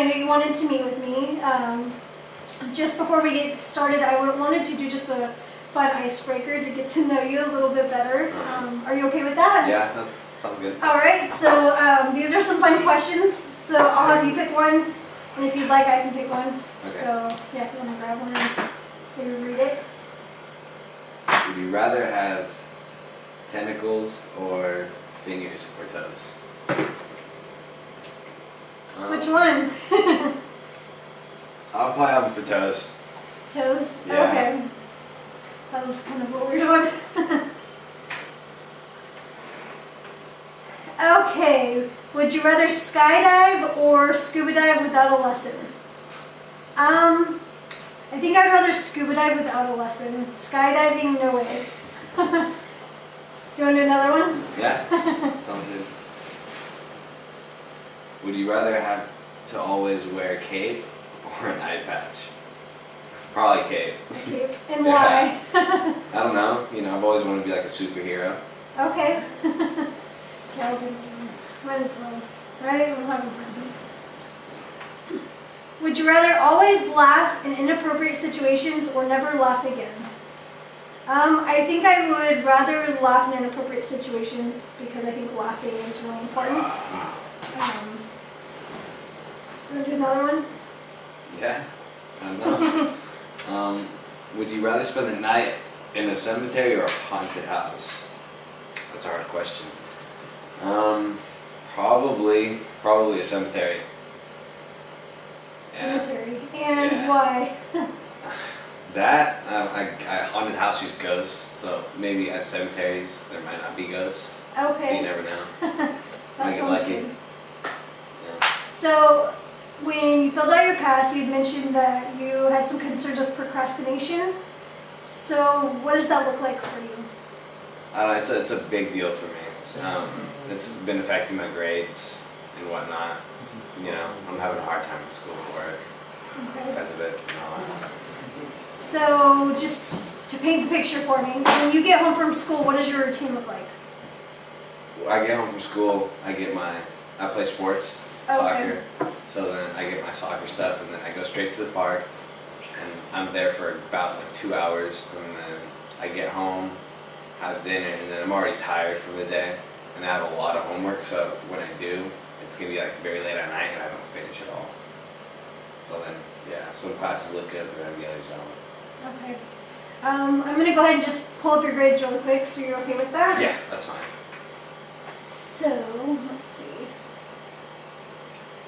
I know you wanted to meet with me. Just before we get started, I wanted to do just a fun icebreaker to get to know you a little bit better. Are you okay with that? Yeah, that sounds good. All right, so these are some fun questions. So I'll have you pick one, and if you'd like, I can pick one. Okay. So yeah, if you want to grab one and maybe read it. Would you rather have tentacles or fingers or toes? Which one? I'll probably have them for toes. Toes? Yeah. Okay. That was kind of a weird one. Okay. Would you rather skydive or scuba dive without a lesson? I think I'd rather scuba dive without a lesson. Skydiving, no way. Do you want to do another one? Yeah, sounds good. Would you rather have to always wear a cape or an eye patch? Probably cape. Okay. And Yeah. why? I don't know. I've always wanted to be like a superhero. Okay. Might as well, right? We'll have fun. Would you rather always laugh in inappropriate situations or never laugh again? I think I would rather laugh in inappropriate situations because I think laughing is really important. Do you want to do another one? Yeah, I don't know. Would you rather spend the night in a cemetery or a haunted house? That's a hard question. Probably a cemetery. Yeah. Cemetery. And Yeah. why? That, haunted house use ghosts, so maybe at cemeteries there might not be ghosts. So you Okay. never know. That Might get sounds lucky. good. Yeah. So, when you filled out your pass, you had mentioned that you had some concerns with procrastination. So, what does that look like for you? I don't know, it's a big deal for me. It's been affecting my grades and whatnot. I'm having a hard time in school for it Okay. because of it. So, just to paint the picture for me, when you get home from school, what does your routine look like? I get home from school, I play sports, soccer, so then I get my soccer stuff and then I go straight to the park and I'm there for about like 2 hours and then I get home, have dinner, and then I'm already tired from the day and I have a lot of homework, so when I do, it's going to be like very late at night and I don't finish it all. So then, yeah, some classes look good, but then the others don't. Okay. I'm going to go ahead and just pull up your grades really quick, so you're okay with that? Yeah, that's fine. So, let's see.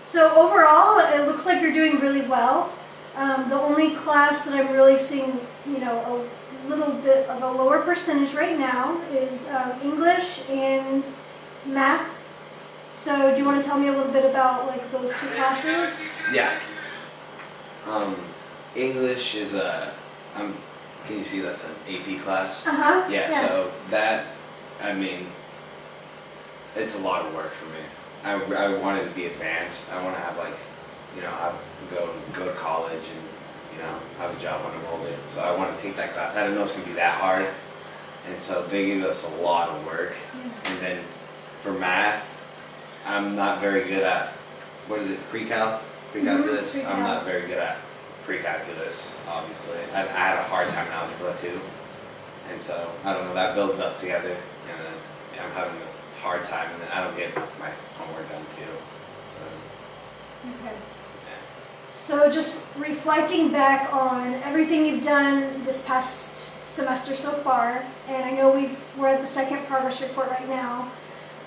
So overall, it looks like you're doing really well. The only class that I'm really seeing, a little bit of a lower percentage right now is English and math. So do you want to tell me a little bit about like those two classes? Yeah. English is can you see that's an AP class? Uh-huh. Yeah, so that, it's a lot of work for me. I wanted to be advanced. I want to have go to college and, have a job when I'm older. So I want to take that class. I didn't know it's going to be that hard. And so they gave us a lot of work. And then for math, I'm not very good at, what is it, pre-calculus? Pre-cal. I'm not very good at pre-calculus, obviously. I had a hard time in algebra too. And so, I don't know, that builds up together. And then I'm having a hard time and then I don't get my homework done too. Okay. Yeah. So just reflecting back on everything you've done this past semester so far, and I know we're at the second progress report right now.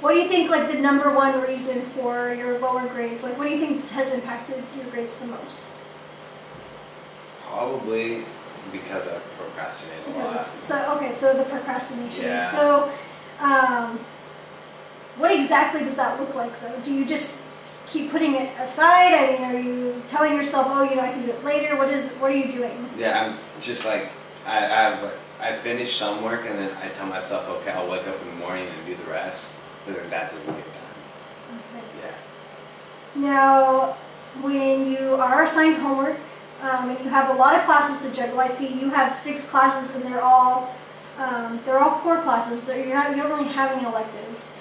What do you think like the number one reason for your lower grades? Like what do you think has impacted your grades the most? Probably because I procrastinate a lot. So the procrastination. Yeah. So, what exactly does that look like though? Do you just keep putting it aside? I mean, are you telling yourself, oh, I can do it later? What are you doing? Yeah, I'm just like, I finish some work and then I tell myself, okay, I'll wake up in the morning and do the rest, but then that doesn't get done. Okay. Yeah. Now, when you are assigned homework, and you have a lot of classes to juggle, I see you have 6 classes and they're all core classes. You don't really have any electives.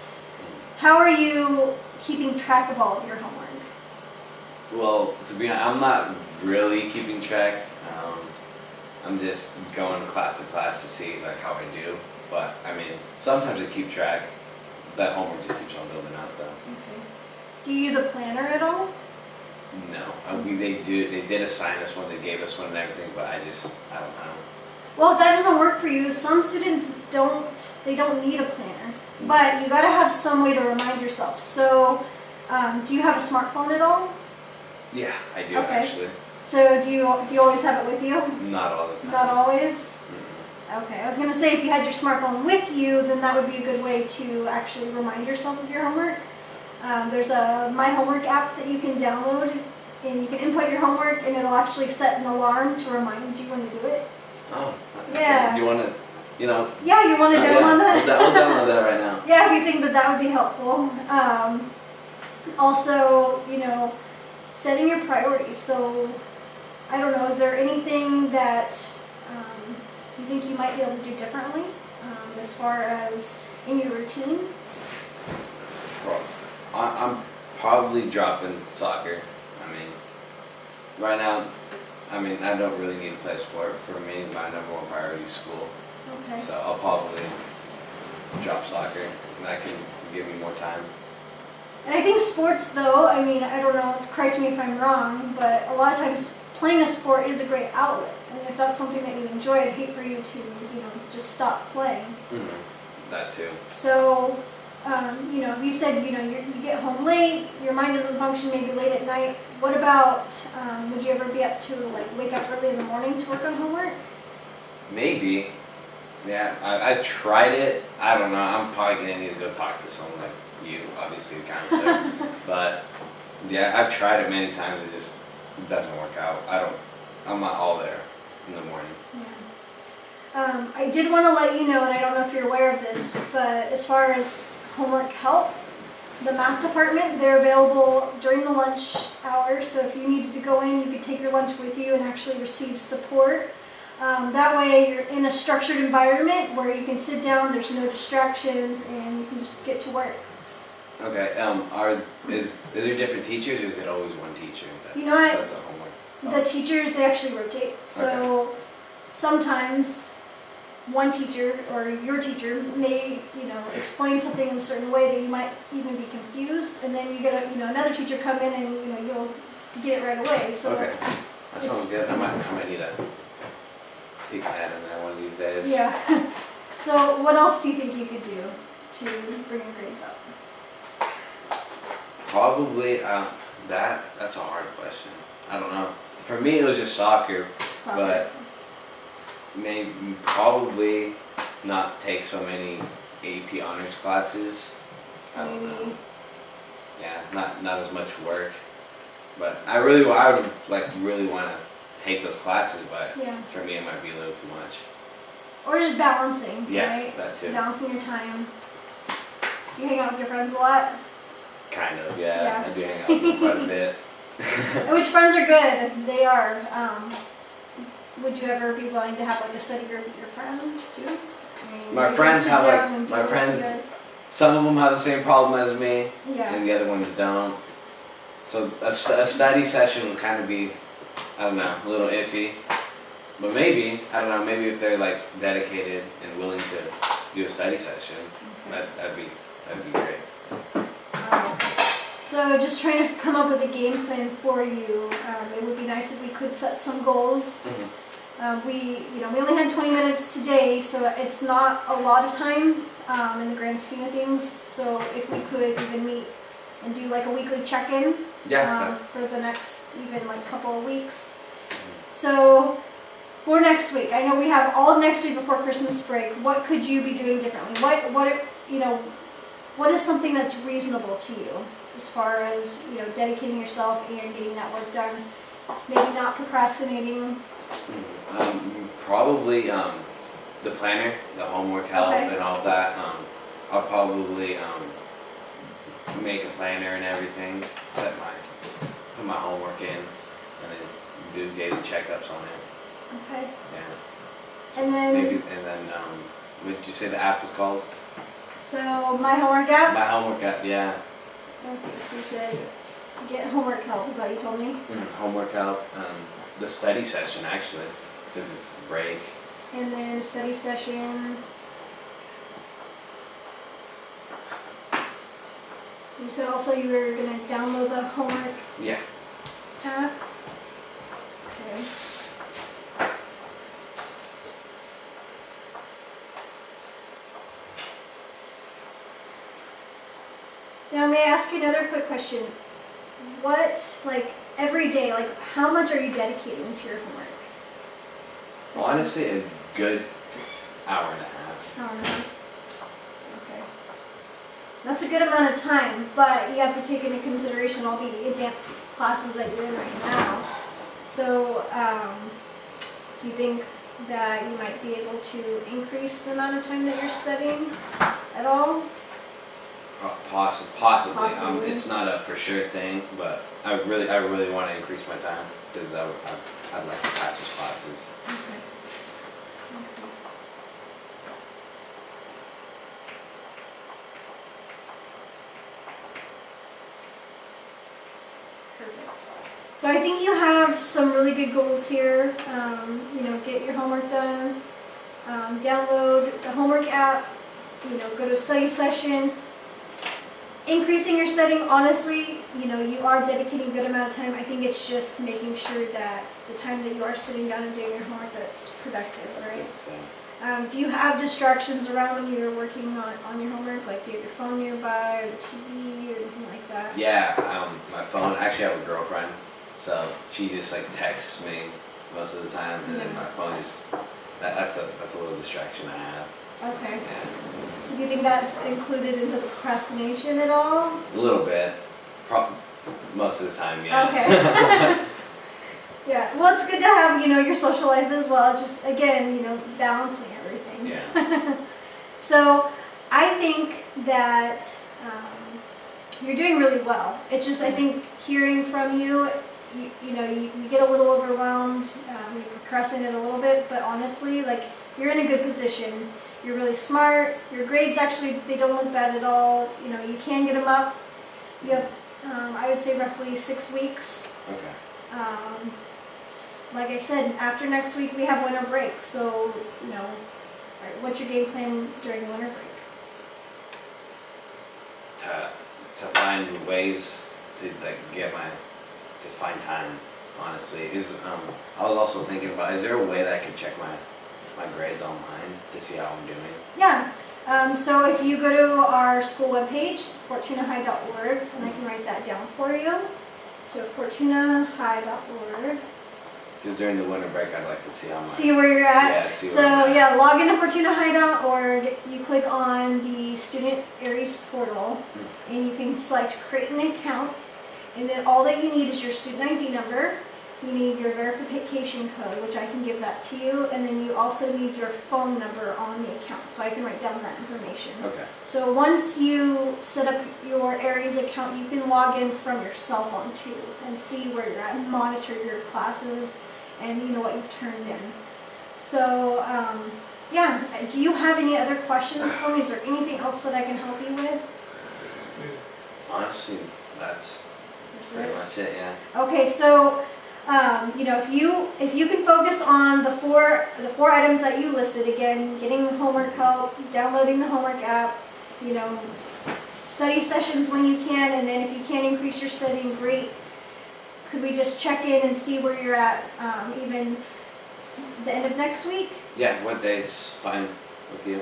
How are you keeping track of all of your homework? Well, to be honest, I'm not really keeping track. I'm just going class to class to see like how I do. But I mean, sometimes I keep track. That homework just keeps on building up though. Okay. Do you use a planner at all? No, they did assign us one, they gave us one and everything, but I don't know. Well, if that doesn't work for you, some students don't need a planner, but you gotta have some way to remind yourself. So, do you have a smartphone at all? Yeah, I do Okay. actually. So do you always have it with you? Not all the time. Not always? Mm-mm. Okay, I was gonna say if you had your smartphone with you, then that would be a good way to actually remind yourself of your homework. There's a My Homework app that you can download, and you can input your homework, and it'll actually set an alarm to remind you when to do it. Oh. Yeah. Do you want to, Yeah, you want to download that? I'll download that right now. Yeah, if you think that would be helpful. Also, setting your priorities. So, I don't know, is there anything that you think you might be able to do differently as far as in your routine? Well, I'm probably dropping soccer. I mean, right now, I don't really need to play a sport. For me, my number one priority is school. Okay. So I'll probably drop soccer, and that can give me more time. And I think sports, though, I don't know, correct me if I'm wrong, but a lot of times playing a sport is a great outlet. And if that's something that you enjoy, I'd hate for you to, just stop playing. Mm-hmm. That too. So, if you said, you get home late, your mind doesn't function maybe late at night, what about, would you ever be up to, wake up early in the morning to work on homework? Maybe. Yeah, I've tried it. I don't know. I'm probably going to need to go talk to someone like you, obviously, the counselor. But, yeah, I've tried it many times. It just doesn't work out. I'm not all there in the morning. Yeah. I did want to let you know, and I don't know if you're aware of this, but as far as homework help, the math department, they're available during the lunch hour. So if you needed to go in, you could take your lunch with you and actually receive support. That way you're in a structured environment where you can sit down, there's no distractions, and you can just get to work. Okay, is there different teachers, or is it always one teacher that You know what? does the homework? The teachers, they actually rotate. So sometimes one teacher or your teacher may, explain something in a certain way that you might even be confused, and then you get another teacher come in and, you'll get it right away. So Okay, that sounds good. I might need to take that in there one of these days. yeah. So what else do you think you could do to bring your grades up? Probably, that's a hard question. I don't know. For me, it was just soccer, Soccer. but probably not take so many AP honors classes. So I don't maybe know. Yeah, not as much work. But I would really want to take those classes, but yeah. for me, it might be a little too much. Or just balancing, Yeah, right? that too. Balancing your time. Do you hang out with your friends a lot? Kind of, yeah. Yeah. I do hang out with them quite a bit. Which friends are good? They are. Would you ever be willing to have a study group with your friends too? My you friends sit have, down and do my it friends, together? some of them have the same problem as me, Yeah. and the other ones don't. So a study session would kind of be, I don't know, a little iffy. But maybe, I don't know, maybe if they're dedicated and willing to do a study session, Okay. that'd be great. So just trying to come up with a game plan for you. It would be nice if we could set some goals. Mm-hmm. We only had 20 minutes today, so it's not a lot of time in the grand scheme of things. So if we could even meet and do a weekly check-in Yeah. for the next even couple of weeks. So for next week, I know we have all of next week before Christmas break. What could you be doing differently? What is something that's reasonable to you as far as dedicating yourself and getting that work done? Maybe not procrastinating. Probably the planner, the homework help, Okay. and all that. I'll probably make a planner and everything, put my homework in, and then do daily checkups on it. Okay. Yeah. And then, What did you say the app was called? so My Homework app. My homework app. Yeah. Okay, so you said get homework help, is that what you told me? Homework help, the study session actually, since it's break. And then a study session. You said also you were gonna download the homework Yeah. app? Okay. Now, may I ask you another quick question? What, like, every day, like, how much are you dedicating to your homework? Well, honestly, a good hour and a half. Hour and a half. Okay. That's a good amount of time, but you have to take into consideration all the advanced classes that you're in right now. So, do you think that you might be able to increase the amount of time that you're studying at all? Possibly. Possibly. It's not a for sure thing, but I really want to increase my time because I'd like to pass those classes. Okay. Increase. Perfect. So I think you have some really good goals here. You know, get your homework done, download the homework app, you know, go to a study session. Increasing your studying, honestly, you know, you are dedicating a good amount of time. I think it's just making sure that the time that you are sitting down and doing your homework, that's productive, right? Yeah. Do you have distractions around when you're working on your homework? Like, do you have your phone nearby or the TV or anything like that? Yeah, my phone. I actually have a girlfriend, so she just like texts me most of the time, and then my phone is that's a little distraction I have. Okay. Yeah. So do you think that's included into the procrastination at all? A little bit, most of the time, yeah. Okay. Yeah. Well, it's good to have, you know, your social life as well. It's just, again, you know, balancing everything. Yeah. So I think that you're doing really well. It's just, I think, hearing from you, you know, you get a little overwhelmed, you procrastinate a little bit, but honestly, like, you're in a good position. You're really smart. Your grades actually, they don't look bad at all. You know, you can get them up. You have, I would say, roughly 6 weeks. Okay. Like I said, after next week we have winter break. So, you know, what's your game plan during winter break? To find ways to like to find time. Honestly, I was also thinking about, is there a way that I could check my grades online to see how I'm doing? Yeah. So if you go to our school webpage, fortunahigh.org, and I can write that down for you. So fortunahigh.org. Because during the winter break, I'd like to see how my See where you're at. Yeah, see where So I'm at. yeah, log into fortunahigh.org. You click on the Student Aries portal, and you can select create an account. And then all that you need is your student ID number. You need your verification code, which I can give that to you, and then you also need your phone number on the account, so I can write down that information. Okay. So once you set up your Aries account, you can log in from your cell phone too, and see where you're at, and monitor your classes, and you know what you've turned in. So yeah, do you have any other questions for me? Is there anything else that I can help you with? Honestly, that's pretty much it. Yeah. Okay, so you know, if you can focus on the four items that you listed, again, getting homework help, downloading the homework app, you know, study sessions when you can, and then if you can increase your studying, great. Could we just check in and see where you're at, even the end of next week? Yeah. What day's fine with you?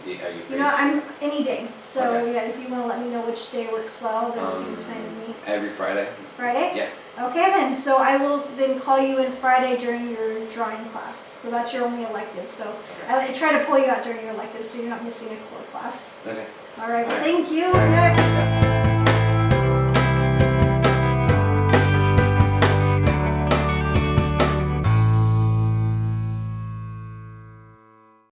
Are you free? You know, I'm any day. So Okay. yeah, if you want to let me know which day works well, then we can plan to meet. Every Friday. Friday? Yeah. Okay then, so I will then call you in Friday during your drawing class. So that's your only elective. So Okay. I try to pull you out during your elective so you're not missing a core class. Okay. All right, well, All right. thank you. All right. Yeah.